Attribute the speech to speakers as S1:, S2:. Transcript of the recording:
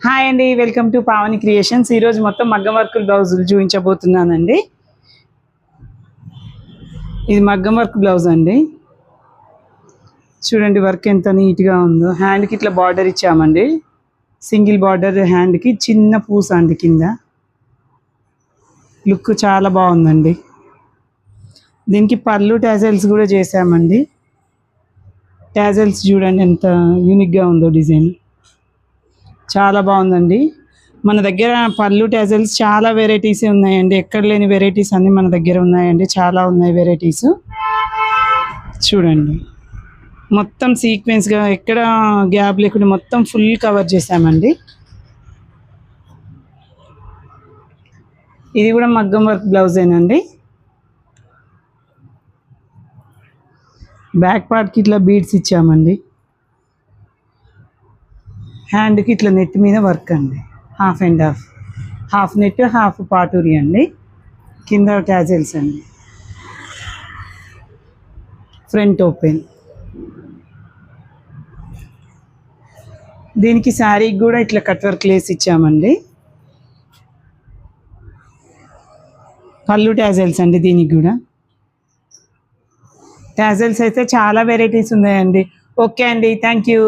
S1: Hi అండి, welcome to Pavani creations. ఈరోజు మొత్తం మగ్గం వర్క్ బ్లౌజులు చూపించబోతున్నానండి. ఇది మగ్గం వర్క్ బ్లౌజ్ అండి. చూడండి వర్క్ ఎంత నీట్గా ఉందో. హ్యాండ్కి ఇట్లా బార్డర్ ఇచ్చామండి. సింగిల్ బార్డర్ హ్యాండ్కి, చిన్న పూస అండి కింద. లుక్ చాలా బాగుందండి. దీనికి పళ్ళు టాజల్స్ కూడా చేసామండి. టాజల్స్ చూడండి ఎంత యూనిక్గా ఉందో డిజైన్. చాలా బాగుందండి. మన దగ్గర పళ్ళు టాజల్స్ చాలా వెరైటీస్ ఉన్నాయండి. ఎక్కడ లేని వెరైటీస్ అన్నీ మన దగ్గర ఉన్నాయండి. చాలా ఉన్నాయి వెరైటీస్. చూడండి మొత్తం సీక్వెన్స్గా ఎక్కడ గ్యాప్ లేకుండా మొత్తం ఫుల్ కవర్ చేసామండి. ఇది కూడా మగ్గం వర్క్ బ్లౌజేనండి. బ్యాక్ పార్ట్కి ఇట్లా బీడ్స్ ఇచ్చామండి. హ్యాండ్కి ఇట్లా నెట్ మీద వర్క్ అండి. Half and half net half Paturi అండి. కింద టాజల్స్ అండి. Front open. దీనికి శారీకి కూడా ఇట్లా కట్ వర్క్ లేస్ ఇచ్చామండి. పళ్ళు టాజల్స్ అండి. దీనికి కూడా టాజల్స్ అయితే చాలా వెరైటీస్ ఉన్నాయండి. ఓకే అండి, థ్యాంక్ యూ.